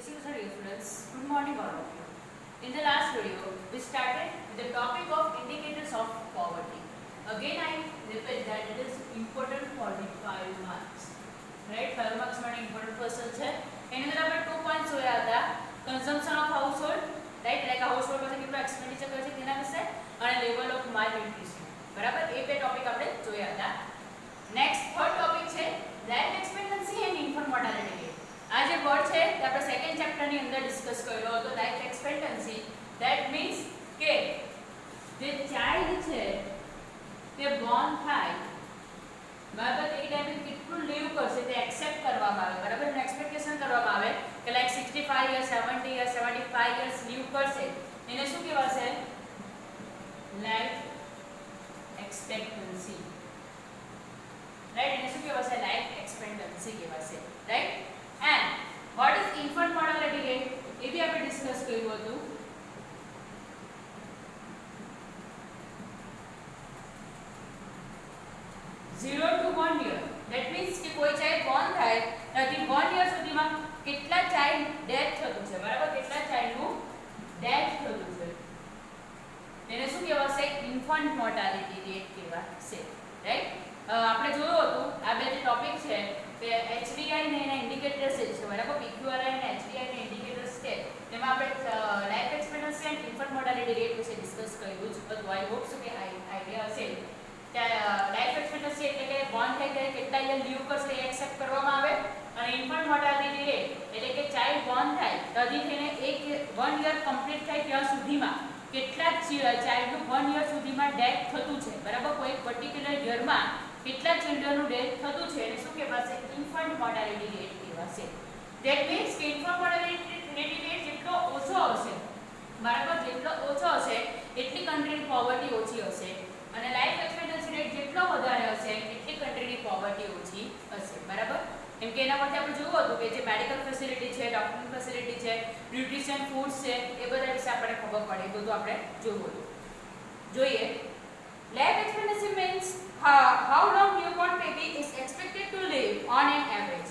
dear students, good morning all of you. In the last video, we started with the topic of indicators of poverty. Again, I repeat that it is important for the 5 marks. Right? 5 marks માટે important question છે. એની અંદર આપણે 2 points જોયા હતા. Consumption of household, right? એટલે કે household પાસે કેટલો expenditure કરે છે તેના વિશે અને level of malnutrition. બરાબર? એ બે ટોપિક આપણે જોયા હતા. નેક્સ્ટ થર્ડ ટોપિક છે life expectancy and infant mortality rate. આ જે વર્ડ છે તે આપણે સેકન્ડ ચેપ્ટરની અંદર ડિસ્કસ કર્યો હતો. લાઈફ એક્સપેક્ટન્સી ધેટ મીન્સ કે જે ચાઇલ્ડ છે તે બોર્ન થાય બરાબર તે ટાઈમે કેટલું લીવ કરશે તે એક્સેપ્ટ કરવામાં આવે બરાબર એનું એક્સપેક્ટેશન કરવામાં આવે કે like 65 years 70 years 75 years live કરશે એને શું કહેવાશે લાઈફ એક્સપેક્ટન્સી right એને શું કહેવાશે લાઈફ એક્સપેક્ટન્સી કહેવાશે right and what is infant mortality rate એ બી આપણે ડિસ્કસ કર્યું હતું. Zero to 1 year. That means કે કોઈ ચાઇલ્ડ બોર્ન થાય ત્યાંથી 1 યર સુધીમાં કેટલા ચાઇલ્ડ ડેથ થતું છે બરાબર કેટલા ચાઇલ્ડનું ડેથ થતું છે એને શું કહેવાશે ઇન્ફન્ટ મોર્ટાલિટી રેટ કહેવાશે રાઈટ. આપણે જોયું હતું આ બે જે ટોપિક છે તે એચડીઆઈ ને એના ઇન્ડિકેટર્સ છે બરાબર પીક્યુઆરઆઈ અને એચડીઆઈ ના ઇન્ડિકેટર્સ છે તેમાં આપણે life expectancy and infant mortality rate વિશે ડિસ્કસ કર્યું છે તો આઈ હોપ સો કે આઈડિયા હશે. લાઈફ એક્સપેક્ટન્સી એટલે કે બોર્ન થાય ત્યારે કેટલા યર લીવ કરશે એ એક્સેપ્ટ કરવામાં આવે અને ઇન્ફન્ટ મોર્ટાલિટી રેટ એટલે કે ચાઇલ્ડ બોર્ન થાય ત્યાંથી થઈને 1 યર કમ્પ્લીટ થાય ત્યાં સુધીમાં કેટલા ચાઇલ્ડનું 1 યર સુધીમાં ડેથ થતું છે બરાબર કોઈ પર્ટિક્યુલર યરમાં કેટલા ચિલ્ડ્રનનું ડેથ થતું છે એને શું કહેવાશે ઇન્ફન્ટ મોર્ટાલિટી રેટ કહેવાશે. ધેટ મીન્સ કે ઇન્ફન્ટ મોર્ટાલિટી રેટ જેટલો ઓછો હશે બરાબર જેટલો ઓછો હશે એટલી કન્ટ્રીની પોવર્ટી ઓછી હશે અને લાઈફ એક્સપેક્ટન્સી રેટ જેટલો વધારે હશે એટલી કન્ટ્રીની પોવર્ટી ઓછી હશે બરાબર. કેમ કે એના પરથી આપણે જોયું હતું કે જે મેડિકલ ફેસિલિટી છે ડોક્ટરની ફેસિલિટી છે ન્યુટ્રિશન ફૂડ્સ છે એ બધા વિશે આપણને ખબર પડે એ બધું આપણે જોયું હતું. જોઈએ life expectancy means how long newborn baby is expected to live on an average.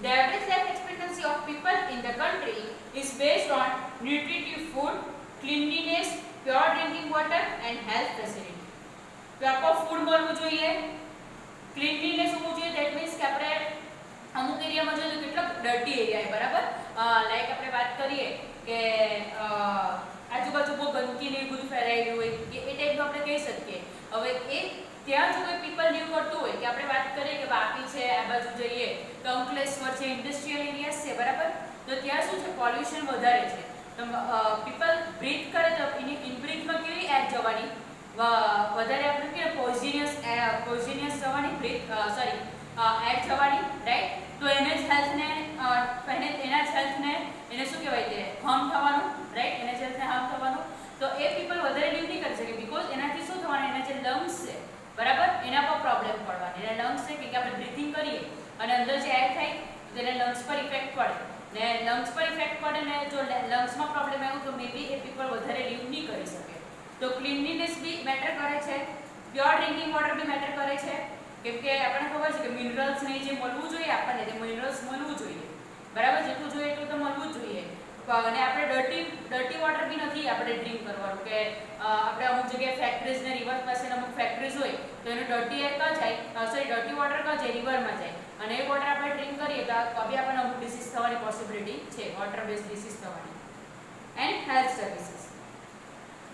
The average life expectancy of people in the country is based on nutritive food, cleanliness, pure drinking water and health facility. Proper food મળવું જોઈએ cleanliness હોવું જોઈએ that means કે આપણે અમુક એરિયામાં જોઈએ કેટલો ડર્ટી એરિયા છે બરાબર લાઈક આપણે વાત કરીએ કે આજુબાજુ બહુ ગંદકી ને બધું ફેલાયેલું હોય કે એ ટાઈપનું આપણે કહી શકીએ. હવે એ ત્યાં જો કોઈ પીપલ લીવ કરતું હોય કે આપણે વાત કરીએ કે વાપી છે આ બાજુ જઈએ તો અંકલેશ્વર છે ઇન્ડસ્ટ્રીયલ એરિયાસ છે બરાબર તો ત્યાં શું છે પોલ્યુશન વધારે છે તો પીપલ બ્રીથ કરે તો એની ઇનબ્રીથમાં કેવી એર જવાની વધારે આપણે કે પોઈઝનિયસ જવાની બ્રીથ સોરી એર જવાની રાઈટ તો એને જ હેલ્થને એના જ હેલ્થને એને શું કહેવાય તે હાર્મ થવાનું રાઈટ એને જ હેલ્થને હાર્મ થવાનું તો એ પીપલ વધારે લીવ નહીં કરી શકે બીકોઝ એનાથી શું થવાનું એના જે લંગ્સ છે બરાબર એના પર પ્રોબ્લેમ પડવાની એના લંગ્સ છે કે આપણે બ્રીથિંગ કરીએ અને અંદર જે એર થાય તો એને લંગ્સ પર ઇફેક્ટ પડે ને લંગ્સ પર ઇફેક્ટ પડે ને જો લંગ્સમાં પ્રોબ્લેમ આવ્યો તો મે બી એ પીપલ વધારે લીવ નહીં કરી શકે. તો ક્લીનલીનેસ બી મેટર કરે છે પ્યોર ડ્રિંકિંગ વોટર બી મેટર કરે છે કેમ કે આપણને ખબર છે કે મિનરલ્સ ને જે મળવું જોઈએ આપણને તે મિનરલ્સ મળવું જોઈએ બરાબર જેટલું જોઈએ એટલું તો મળવું જ જોઈએ અને આપણે ડર્ટી વોટર બી નથી આપણે ડ્રિંક કરવાનું કે આપણે અમુક જગ્યાએ ફેક્ટરીઝ ને રિવર પાસે અમુક ફેક્ટરીઝ હોય તો એનું ડર્ટી એર કાં જાય સોરી ડર્ટી વોટર કાં જાય રિવરમાં જાય અને એ વોટર આપણે ડ્રિંક કરીએ તો બી આપણને અમુક ડિસીઝ થવાની પોસિબિલિટી છે વોટર બેઝ ડિસીઝ થવાની. એન્ડ હેલ્થ સર્વિસીસ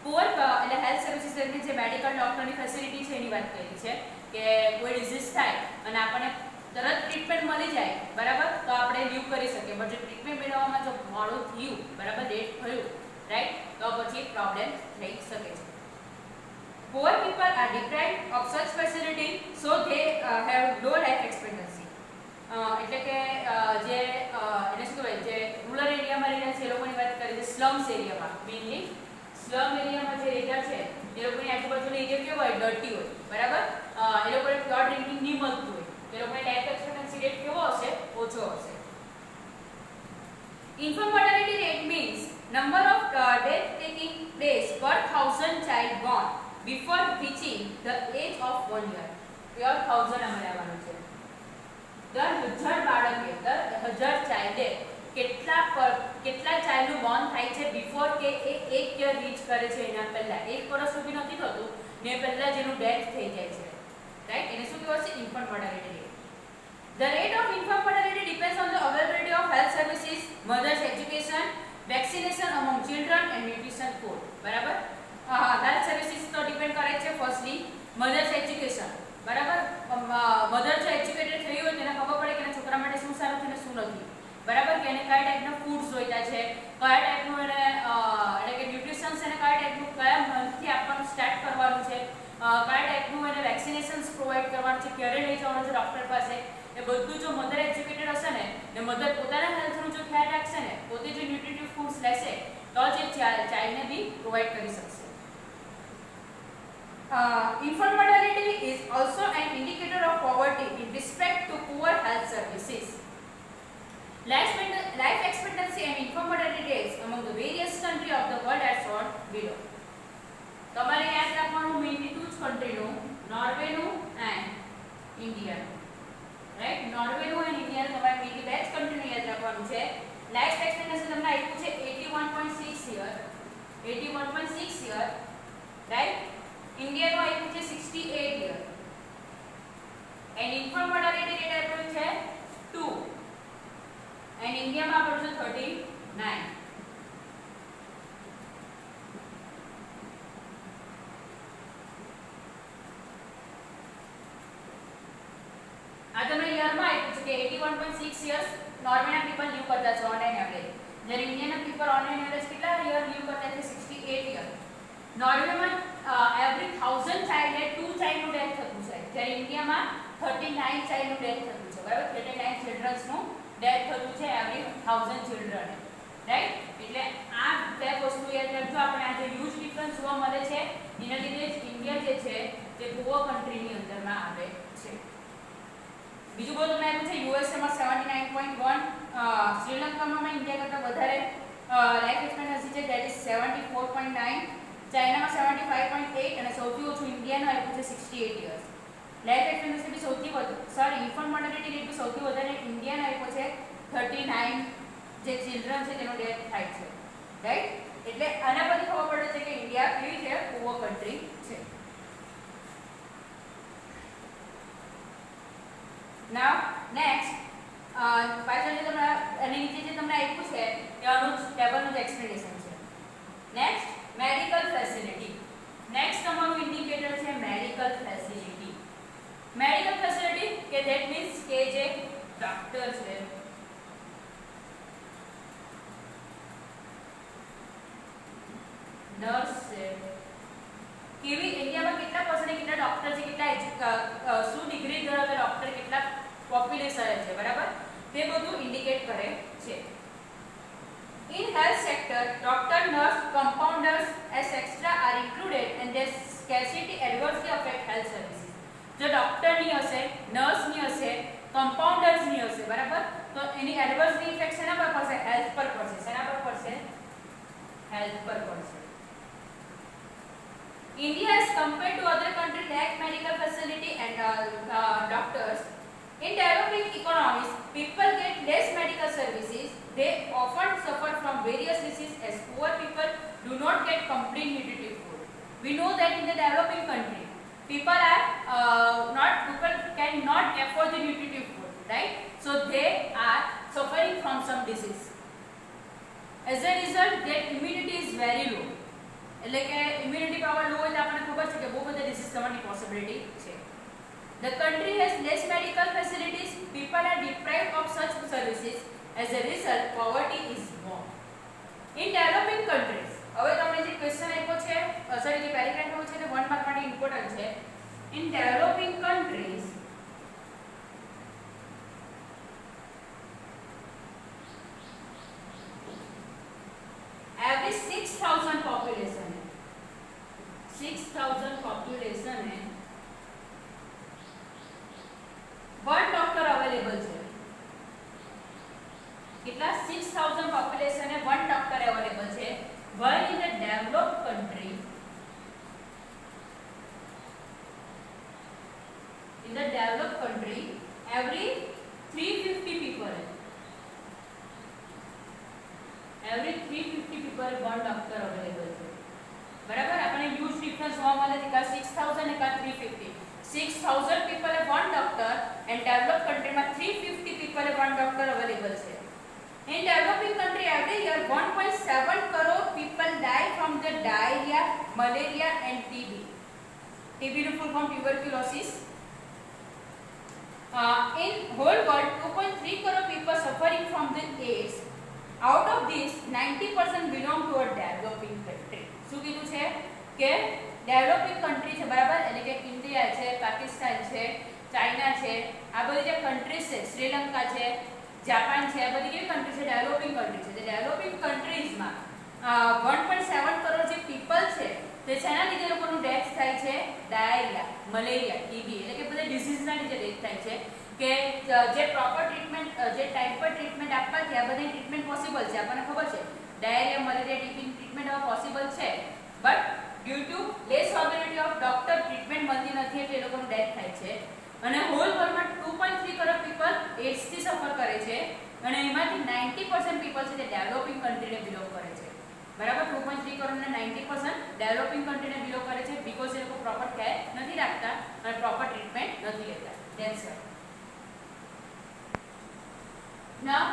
પુઅર એટલે હેલ્થ સર્વિસીસ એટલે જે મેડિકલ ડોક્ટરની ફેસિલિટી છે એની વાત કરી છે કે કોઈ ડિઝીઝ થાય અને આપણને તરત ટ્રીટમેન્ટ મળી જાય બરાબર તો આપણે લીવ કરી શકીએ બટ જો ટ્રીટમેન્ટ મેળવવામાં જો મોડું થયું બરાબર લેટ થયું રાઈટ તો પછી પ્રોબ્લેમ થઈ શકે છે. Poor people are deprived of such facility so they have low life expectancy એટલે કે જે એને શું કહેવાય જે રૂરલ એરિયામાં રહેલા છે એ લોકોની વાત કરીએ છે સ્લમ્સ એરિયામાં મેઇનલી સ્લમ એરિયામાં જે એરિયા છે એ લોકોની આજુબાજુનો એરિયા કેવો હોય ડર્ટી હોય બરાબર એ લોકોને પ્યોર ડ્રિંકિંગ નહીં મળતું હોય એ લોકોની લાઈફ એક્સપેક્ટન્સી રેટ કેવો હશે ઓછો હશે. Infant mortality rate means number of death taking place per 1000 child born before reaching the age of 1 year per 1000 અમારે આવવાનું છે દર 1000 બાળકે દર 1000 ચાઇલ્ડે કેટલા કરે છે એના પહેલા 1 વર્ષ સુધી નથી થતું ને પહેલા જેનું ડેથ થઈ જાય છે, રાઈટ, એને શું કહેવાય છે? Infant mortality rate. The rate of infant mortality depends on the availability of health services, mother's education, vaccination among children and nutrition food. બરાબર? health services તો ડિપેન્ડ કરે છે ફર્સ્ટલી મધર્સ એજ્યુકેશન. બરાબર? મધર જો એજ્યુકેટેડ થઈ હોય તેને ખબર પડે કે એના છોકરા માટે શું સારું છે ને શું નથી. બરાબર? કે એને કયા ટાઈપના ફૂડ્સ જોઈતા છે, કયા ટાઈપનું એને એટલે કે ન્યુટ્રિશન્સ એને કયા ટાઈપનું કયા મંથથી આપવાનું સ્ટાર્ટ કરવાનું છે, કયા ટાઈપનું એને વેક્સિનેશન્સ પ્રોવાઈડ કરવાનું છે, ક્યારે લઈ જવાનું છે ડૉક્ટર પાસે, એ બધું જો મધર એજ્યુકેટેડ હશે ને મધર પોતાના હેલ્થનું જો ખ્યાલ રાખશે ને, પોતે જો ન્યુટ્રિટિવ ફૂડ્સ લેશે તો જ એ ચાઇલ્ડને બી પ્રોવાઈડ કરી શકશે. Infant mortality is also an indicator of poverty in respect to poor health services. Life expectancy and infant mortality rates among the various countries of the world are shown below. તમારે યાદ રાખવાનું mainly two જ કન્ટ્રીનું, નોર્વેનું and ઇન્ડિયાનું, right. નોર્વેનું and ઇન્ડિયાનું તમારે mainly બે જ કન્ટ્રીનું યાદ રાખવાનું છે. લાઈફ એક્સપેક્ટન્સી તમને આપ્યું છે 81.6 યર, 81.6 યર, રાઈટ. ઇન્ડિયાનું આપ્યું છે 68 year and infant mortality rate આપ્યું છે 2 એન્ડ ઇન્ડિયામાં આપ્યું છે 39. આ તમને યરમાં આપ્યું છે કે 81.6 યર્સ નોર્વેના પીપલ લીવ કરતા છે ઓન એન એવરેજ, જ્યારે ઇન્ડિયાના પીપલ ઓન એન એવરેજ કેટલા યર લીવ કરતા છે? 68 યર. નોર્વેમાં એવરી 1000 ચાઇલ્ડ એ 2 ચાઇલ્ડનું ડેથ થતું છે, જ્યારે ઇન્ડિયામાં 39 ચાઇલ્ડનું ડેથ થતું છે. બરાબર? 39 ચિલ્ડ્રન્સનું ડેથ થતું છે એવરી 1000 ચિલ્ડ્રન, રાઈટ. એટલે આ બે વસ્તુ યાદ રાખજો. આપણે આ જે હ્યુજ ડિફરન્સ જોવા મળે છે એના લીધે જ ઇન્ડિયા જે છે તે પુઅર કન્ટ્રીની અંદરમાં આવે છે. બીજું બધું તમને આપ્યું છે યુએસએમાં 79.1, શ્રીલંકામાં ઇન્ડિયા કરતાં વધારે લાઈફ એક્સપેક્ટન્સી છે, ધેટ ઇઝ 74.9, ચાઇનામાં 75.8 અને સૌથી ઓછું ઇન્ડિયાનું આપ્યું છે 68 યર્સ. લાઈફ એક્સપેક્ટન્સી બી સૌથી વધુ ઇન્ફન્ટ મોર્ટાલિટી રેટ બી સૌથી વધારે ઇન્ડિયાનો આપ્યો છે 39, જે ચિલ્ડ્રન છે તેનો ડેથ થાય છે, રાઈટ. એટલે આના પરથી ખબર પડે છે કે ઇન્ડિયા કેવી છે? પુઅર કન્ટ્રી છે. નાઉ નેક્સ્ટ પાછળ જે તમને એની નીચે જે તમને આપ્યું છે એનું ટેબલનું એક્સપ્લેનેશન છે. Next medical facility. નેક્સ્ટ તમારું ઇન્ડિકેટર છે મેડિકલ ફેસિલિટી. મેડિકલ ફેસિલિટી કે ધેટ મીન્સ કે જે ડોક્ટર છે, નર્સ છે, કેવી ઇન્ડિયામાં કેટલા પર્સન્ટ કેટલા ડોક્ટર છે, કેટલા શું ડિગ્રી ધરાવતા ડોક્ટર કેટલા પોપ્યુલેશન છે, બરાબર, તે બધું ઇન્ડિકેટ કરે છે. In health sector, doctor, nurse, compounders as extra are included and their scarcity adversely affect health services. જો ડોક્ટરની હશે, નર્સની હશે, કમ્પાઉન્ડર્સની હશે, બરાબર, તો એની એડવર્સલી ઇફેક્ટ શેના પર પડશે? હેલ્થ પર પડશે. શેના પર પડશે? હેલ્થ પર પડશે. India as compared to other countries lack medical facility and doctors. In developing economies, people get less medical services. They often suffer from various diseases as poor people do not get complete nutritive food. We know that in the developing country, people cannot afford the nutritive food, right? So they are suffering from some disease. As a result, their immunity is very low. એટલે કે immunity power લો હોય તો આપણને ખબર છે કે બહુ બધા ડિસીઝ થવાની પોસિબિલિટી છે. The country has less medical facilities. People are deprived of such services. As a result, poverty is more. In developing countries, હવે તમને જે ક્વેશ્ચન આપ્યો છે, સોરી જે પેરેગ્રાફ આપ્યો છે તે 1 માર્ક માટે ઇમ્પોર્ટન્ટ છે. In developing countries, every 6,000 population है, 6,000 population है, 1 डॉक्टर अवेलेबल है. कितना? 6,000 population है, 1 डॉक्टर अवेलेबल है. While in a developed country, every 350 people है, every 350 people 1 डॉक्टर अवेलेबल है. બરાબર આપણે હ્યુજ ડિફરન્સ જોવા મળે છે કે 6000 ને કા 350 6000 people have one doctor and developed country માં 350 people have one doctor available છે. In developing country every year 1.7 crore people die from the diarrhea, malaria and TB. TB નું full form tuberculosis. In whole world 2.3 crore people suffering from the AIDS. Out of this 90% belong to a developing country. શું કીધું છે કે developing country છે બરાબર એટલે કે India છે, પાકિસ્તાન છે, ચાઇના છે, આ બધી જે કન્ટ્રીઝ છે, શ્રીલંકા છે, જાપાન છે, આ બધી કેવી કન્ટ્રી છે ડેવલપિંગ કન્ટ્રી છે. જે ડેવલપિંગ કન્ટ્રીઝમાં 1.7 કરોડ જે પીપલ છે તે શેના લીધે લોકોનું ડેથ થાય છે ડાયરિયા, મલેરિયા, ટીબી એટલે કે બધા ડિસીઝના લીધે ડેથ થાય છે કે જે પ્રોપર ટ્રીટમેન્ટ જે ટાઈમ પર ટ્રીટમેન્ટ આપવાથી આ બધી ટ્રીટમેન્ટ પોસિબલ છે. આપણને ખબર છે ડાયરિયા, મલેરિયા, ટીબી ટ્રીટમેન્ટ હવે પોસિબલ છે but due to less availability of doctor treatment મળતી નથી એટલે એ લોકોનું ડેથ થાય છે. અને હોલ વર્લ્ડમાં 2.3 કરોડ પીપલ એડ્સ થી સફર કરે છે અને એમાંથી 90% પીપલ છે તે ડેવલપિંગ કન્ટ્રીને બિલોંગ કરે છે. બરાબર 2.3 કરોડ ને 90% ડેવલપિંગ કન્ટ્રીને બિલોંગ કરે છે બીકોઝ એ લોકો પ્રોપર કેર નથી રાખતા અને પ્રોપર ટ્રીટમેન્ટ નથી લેતા. That's it. Now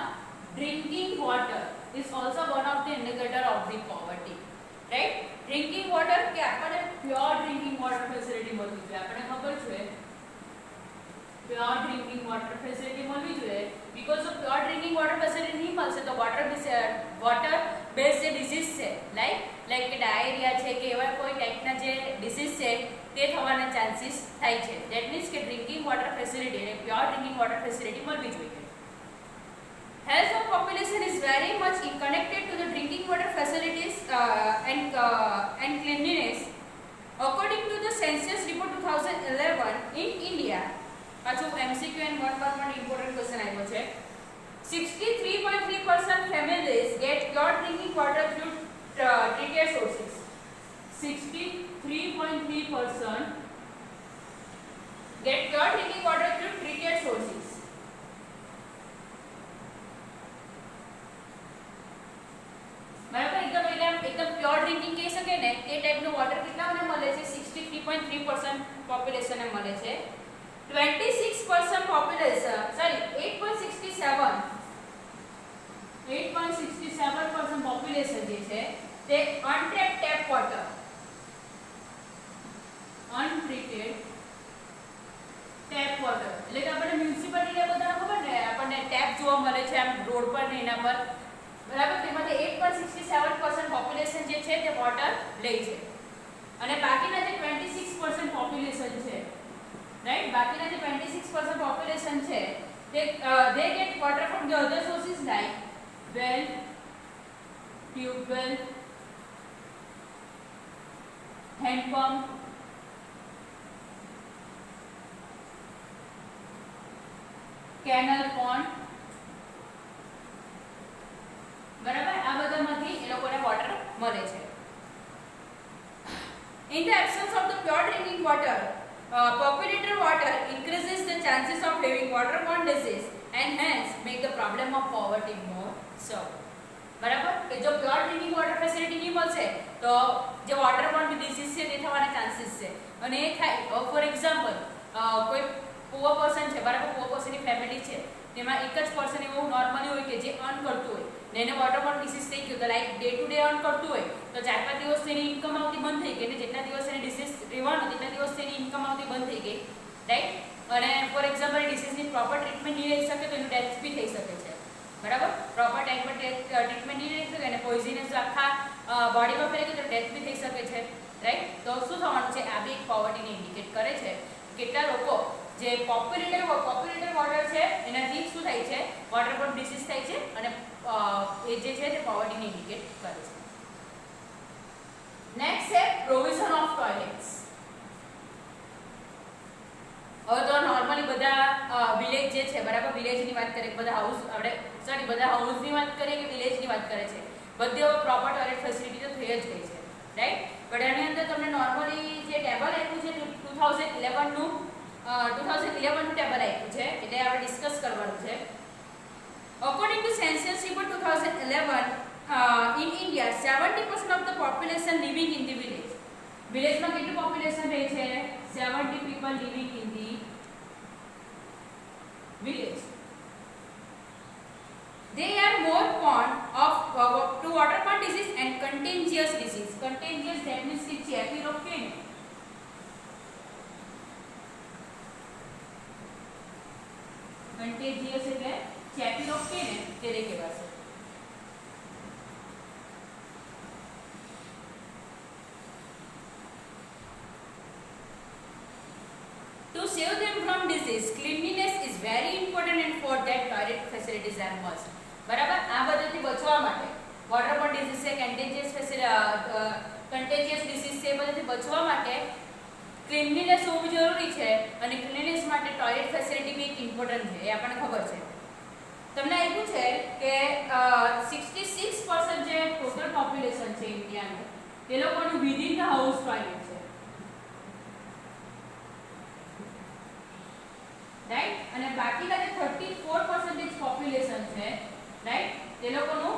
drinking water is also one of the indicator of the poverty, right? Drinking water કે આપણે પ્યોર ડ્રિંકિંગ વોટર ફેસિલિટી મળવી જોઈએ. આપણે ખબર છે પ્યોર ડ્રિંકિંગ વોટર ફેસિલિટી મળવી જોઈએ because of pure drinking water facility નહીં મળશે તો વોટર બેઝ જે ડિસીઝ છે લાઈક કે ડાયરિયા છે કે એવા કોઈ ટાઈપના જે ડિસીઝ છે તે થવાના ચાન્સીસ થાય છે. ધેટ મીન્સ કે ડ્રિંકિંગ વોટર ફેસિલિટી એટલે પ્યોર ડ્રિંકિંગ વોટર ફેસિલિટી મળવી જોઈએ. Health of population is very much connected to the drinking water facilities and cleanliness. According to the census report 2011 in India, પાછું MCQ and 1 important question આવ્યો છે. 63.3% families get pure drinking water through treated sources. 63.3% get pure drinking water through treated sources. બરાબર એકદમ pure drinking કહી શકે ને તે ટાઈપનું વોટર કેટલાને મળે છે 63.3% પોપ્યુલેશનને મળે છે. 26% પોપ્યુલેશન 8.67% પોપ્યુલેશન જે છે તે untapped tap water untreated tap water એટલે કે આપણે મ્યુનિસિપાલિટીને બધાને ખબર ને આપણને ટેપ જોવા મળે છે આમ રોડ પર ને એના પર બરાબર તેમાંથી 8.67% પોપ્યુલેશન જે છે તે વોટર લે છે અને બાકીના જે 26% પોપ્યુલેશન છે રાઈટ બાકીના જે 26% પોપ્યુલેશન છે they get water from the other sources like well, tube well, hand pump, canal, pond. બરાબર આ બધામાંથી એ લોકોને વોટર મળે છે. In the absence of the pure drinking water, populated water increases the chances of having waterborne disease and hence make the problem of poverty more so. બરાબર કે જો pure drinking water facility નહીં મળશે તો જે waterborne disease છે તે થવાના ચાન્સીસ છે અને એ થાય ફોર એક્ઝામ્પલ કોઈ પુઅર પર્સન છે બરાબર પુઅર પર્સનની ફેમિલી છે તેમાં એક જ પર્સન એવું નોર્મલી હોય કે જે અર્ન કરતું હોય ને એને વોટરબોર્ન ડિસીઝ થઈ ગયું તો like day to day earn કરતું હોય તો 4-5 દિવસ તેની ઇન્કમ આવતી બંધ થઈ ગઈ ને જેટલા દિવસ એની ડિસીઝ રહેવાનું તેટલા દિવસ તેની ઇન્કમ આવતી બંધ થઈ ગઈ રાઈટ અને ફોર એક્ઝામ્પલ ડિસીઝની પ્રોપર ટ્રીટમેન્ટ નહીં લઈ શકે તો એનું ડેથ બી થઈ શકે છે બરાબર પ્રોપર ટાઈમ પર ટ્રીટમેન્ટ નહીં લઈ શકે અને પોઈઝનસ આખા બોડીમાં ફેલાઈ ગયું તો ડેથ બી થઈ શકે છે રાઈટ તો શું થવાનું છે આ બી એક પોવર્ટીને ઇન્ડિકેટ કરે છે કેટલા લોકો જે પોપ્યુલેટેડ વોટર છે એનાથી શું થાય છે વોટરબોર્ન ડિસીઝ થાય છે અને એ જે છે તે પોવર્ટીને ઇન્ડિકેટ કરે છે. નેક્સ્ટ છે પ્રોવિઝન ઓફ ટોયલેટ્સ. હવે તો નોર્મલી બધા વિલેજ જે છે બરાબર વિલેજની વાત કરીએ બધા હાઉસની વાત કરીએ કે વિલેજની વાત કરે છે બધી હવે પ્રોપર ટોયલેટ ફેસિલિટી તો થઈ જ ગઈ છે રાઈટ પણ એની અંદર તમને નોર્મલી જે ટેબલ આપ્યું છે 2011 નું ટેબલ આપ્યું છે એટલે આપણે ડિસ્કસ કરવાનું છે. According to census report 2011 in India 70% of the population living in the village વિલેજમાં કેટલું પોપ્યુલેશન રહે છે? 70 people living in the village. They are more prone to waterborne disease and contagious disease. Contagious that means કે ચેપી રોગ કે ને. contagious એટલે ચેપી રોગ કે ને તેને કહેવાશે. To save them from disease, cleanliness is very important and for that toilet facilities are must. બરાબર, આ બધાથી બચવા માટે વોટરબોર્ન ડિઝીઝ છે, કન્ટેજિયસ ડિસીઝ છે, બધાથી બચવા માટે ક્લીનલીનેસ હોવું જરૂરી છે અને ક્લીનલીનેસ માટે ટોયલેટ ફેસિલિટી બી એક ઇમ્પોર્ટન્ટ છે, એ આપણને ખબર છે. તમને આપ્યું છે કે 66% જે ટોટલ પોપ્યુલેશન છે ઇન્ડિયાનું એ લોકોનું વિધિન ધ હાઉસ ટોયલેટ છે, રાઈટ. અને બાકીના જે 34% પોપ્યુલેશન છે, રાઈટ, તે લોકોનું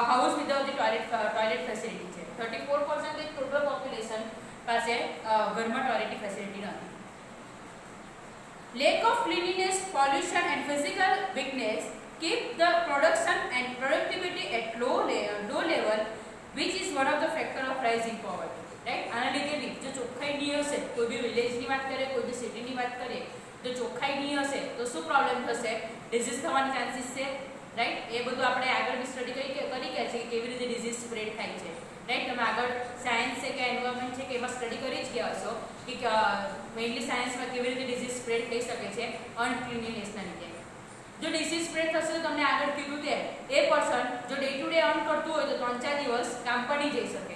હાઉસ વિધાઉટ ટોયલેટ ફેસિલિટી છે. 34% ટોટલ પોપ્યુલેશન પાસે ઘરમાં ટોયલેટ ફેસિલિટી નથી. Lack of cleanliness, pollution and physical weakness keep the production and productivity at low level, which is one of the factor of rising poverty. Right, આના લીધે જો ચોખ્ખાઈ નહીં હશે, કોઈ બી વિલેજની વાત કરીએ, કોઈ બી સિટીની વાત કરીએ, જો ચોખ્ખાઈ નહીં હશે તો શું પ્રોબ્લેમ થશે? ડિઝીઝ થવાની ચાન્સીસ છે, રાઈટ. એ બધું આપણે આગળ બી સ્ટડી કરી ગયા છે કે કેવી રીતે ડિઝીઝ સ્પ્રેડ થાય છે, રાઈટ. તમે આગળ સાયન્સ છે કે એન્વાયરમેન્ટ છે કે એમાં સ્ટડી કરી જ ગયા હશો કે મેઇનલી સાયન્સમાં કેવી રીતે ડિઝીઝ સ્પ્રેડ થઈ શકે છે અનક્લીનલીનેસના લીધે. જો ડિઝીઝ સ્પ્રેડ થશે તો તમને આગળ કીધું તેમ એ પર્સન જો ડે ટુ ડે અર્ન કરતું હોય તો 3-4 દિવસ કામ પર નહીં જઈ શકે.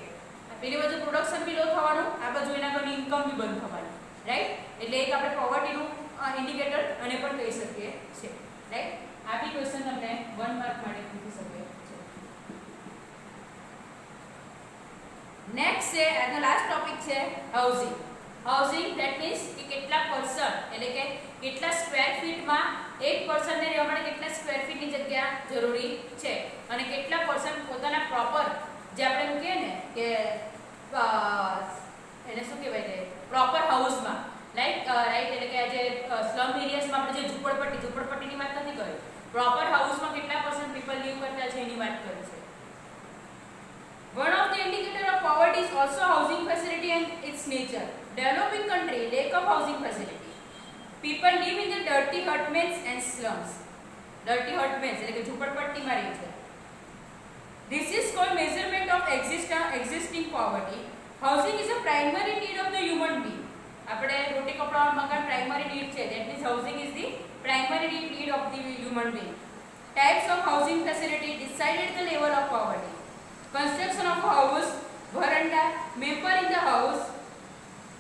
પેલી બાજુ પ્રોડક્શન બી લો થવાનું, આ બાજુ એના ઘરની ઇન્કમ બી બંધ થવાની, રાઈટ. એટલે એક આપણે પોવર્ટીનું ઇન્ડિકેટર અને પણ કહી શકીએ છીએ, રાઈટ. આ બી ક્વેશ્ચન તમને 1 માર્ક માટે પૂછી શકે છે. નેક્સ્ટ છે, આજનો લાસ્ટ ટોપિક છે હાઉસિંગ. હાઉસિંગ ધેટ મીન્સ કે કેટલા પર્સન એટલે કે કેટલા સ્ક્વેર ફીટમાં એક પર્સનને રહેવા માટે કેટલા સ્ક્વેર ફીટની જગ્યા જરૂરી છે અને કેટલા પર્સન પોતાના પ્રોપર જે આપણે એમ કહીએ ને કે એને શું કહેવાય છે પ્રોપર હાઉસમાં રાઈટ, એટલે કે જે સ્લમ એરિયાસમાં આપણે જે ઝૂંપડપટ્ટીની વાત નથી કરી, પ્રોપર હાઉસમાં કેટલા પર્સન્ટ પીપલ લીવ કરતા છે એની વાત કરી છે. One of the indicator of poverty is also housing facility and its nature. Developing country lack of housing facility. People live in the dirty hutments and slums. Dirty hutments એટલે કે ઝૂંપડપટ્ટીમાં રહે છે. This is called measurement of existing poverty. Housing is a primary need of the human being. આપણે રોટી કપડા મકાન primary need છે, that means housing is the primary need of the human being. Types of housing facility decided the level of poverty. Construction of house, veranda, member in the house,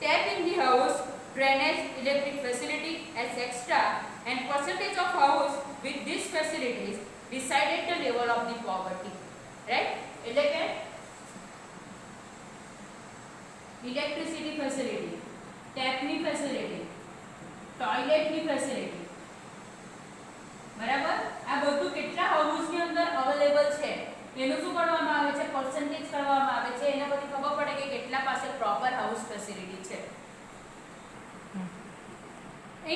tap in the house, drainage, electric facility as extra, and percentage of house with these facilities decided the level of the poverty. Right? એટલે કે electricity facility, ટેપની facility, ટોયલેટની facility, બરાબર, આ બધું કેટલા હાઉસની અંદર available છે એનું શું કરવામાં આવે છે? પર્સન્ટેજ કરવામાં આવે છે. એના પરથી ખબર પડે કે કેટલા પાસે પ્રોપર હાઉસ ફેસિલિટી છે.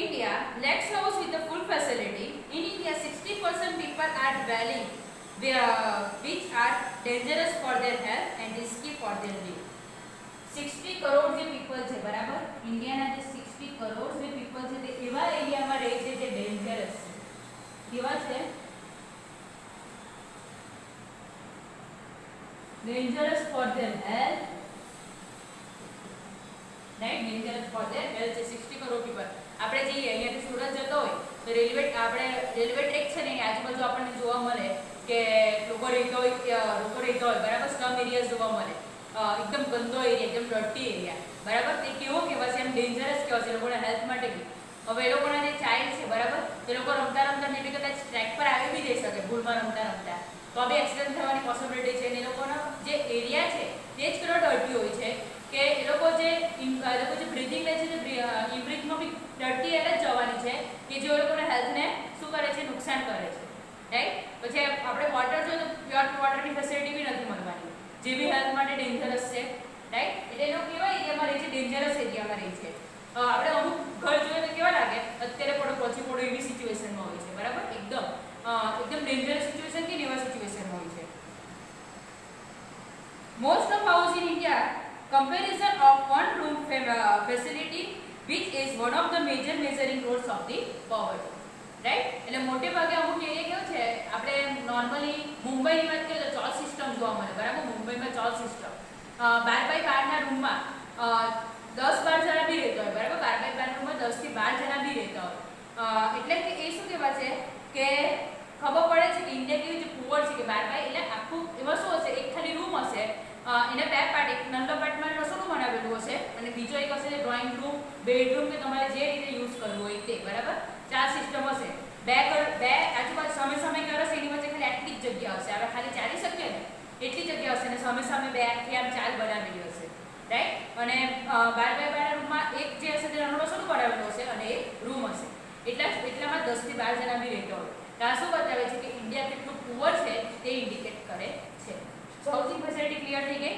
India lacks house with the full facility. In India 60% people are dwelling which are dangerous for their health and risky for their life. 60 crore જે પીપલ છે, બરાબર, ઇન્ડિયાના જે 60 કરોડ જે પીપલ છે તે એવા એરિયામાં રહે છે જે ડેન્જરસ છે. કેવા છે? Dangerous four there health, right, dangerous four there health છે 60 કરોડ પીપલ. આપણે જઈએ અહીંયાથી સુરત જતો હોય તો રેલવે ટ્રેક છે ને એની આજુબાજુ આપણને જોવા મળે કે લોકો રહેતા હોય, બરાબર, સ્લમ એરિયા જોવા મળે, એકદમ ગંદો એરિયા, એકદમ ડર્ટી એરિયા, બરાબર. તે કેવો કહેવાશે? એમ ડેન્જરસ કહેવાશે લોકોના હેલ્થ માટે બી. હવે એ લોકોના જે ચાઇલ્ડ છે, બરાબર, તે લોકો રમતા ને બી કદાચ ટ્રેક પર આવી બી જઈ શકે ભૂલમાં રમતા તો બી એક્સિડન્ટ થવાની પોસિબિલિટી છે. અને એ લોકોનો જે એરિયા છે તે જ કેટલો ડર્ટી હોય છે કે એ લોકો જે બ્રીથિંગ લે છે, ઇબ્રીથમાં બી ડર્ટી એર જ જવાની છે કે જે એ લોકોના હેલ્થને શું કરે છે? નુકસાન કરે છે, રાઈટ. પછી આપણે વોટર જોઈએ તો પ્યોર વોટરની ફેસિલિટી બી નથી મળવાની, જે બી હેલ્થ માટે ડેન્જરસ છે, રાઈટ. એટલે આપણે અમુક ઘર જોઈએ તો કેવા લાગે અત્યારે પડો પછી પડો એવી સિચ્યુએશનમાં હોય છે બરાબર એકદમ ડેન્જરસ સિચ્યુએશન કે એવા સિચ્યુએશનમાં હોય છે most of house in India comparison of one room facility which is one of the major measuring roles of the poverty right એટલે મોટે ભાગે અમુક એરિયા કેવો છે આપણે નોર્મલી મુંબઈની વાત કરીએ તો ચોલ સિસ્ટમ જોવા મળે બરાબર મુંબઈમાં ચોલ સિસ્ટમ 12x12 ના રૂમમાં 10-12 જણા બી રહેતા હોય બરાબર 12x12 રૂમમાં 10 થી 12 જણા બી રહેતા હોય એટલે કે એ શું કહેવાય છે કે ખબર પડે છે કે ઇન્ડિયા કેવી છે પુઅર છે કે 12x એટલે આખું એમાં શું હશે એક ખાલી રૂમ હશે એને બે પાર્ટ એક નંબર પાર્ટમાં રસોડું બનાવેલું હશે અને બીજો એક હશે ડ્રોઈંગ રૂમ બેડરૂમ કે તમારે જે રીતે યુઝ કરવું હોય તે બરાબર ચાર સિસ્ટમ હશે બે આજુબાજુ સામે ઘર હશે એની વચ્ચે ખાલી આટલી જ જગ્યા હશે આપણે ખાલી ચાલી શકીએ ને એટલી જગ્યા હશે અને સામે બે આખી આમ ચાલ બનાવેલી હશે રાઈટ અને 12x12 રૂમમાં એક જે હશે તે રસોડું બનાવેલું હશે અને એક રૂમ હશે એટલામાં 10 થી 12 જણા બી રહેતા હોય તો આ શું બતાવે છે કે ઇન્ડિયા કેટલું પુઅર છે તે ઇન્ડિકેટ કરે છે હાઉસિંગ ફેસિલિટી ક્લિયર થઈ ગઈ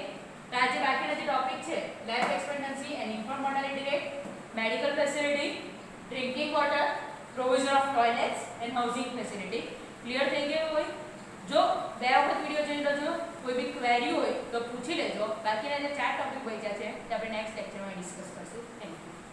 તો આજે બાકીના જે ટોપિક છે life expectancy and infant mortality rate medical facility drinking water provision of toilets and housing facility clear થઈ ગયું હોય જો બે વખત વિડિયો જોઈ લેજો કોઈ બી ક્વેરી હોય તો પૂછી લેજો બાકીના જે ચાર ટોપિક બચ્યા છે તે આપણે નેક્સ્ટ લેક્ચરમાં ડિસ્કસ કરશું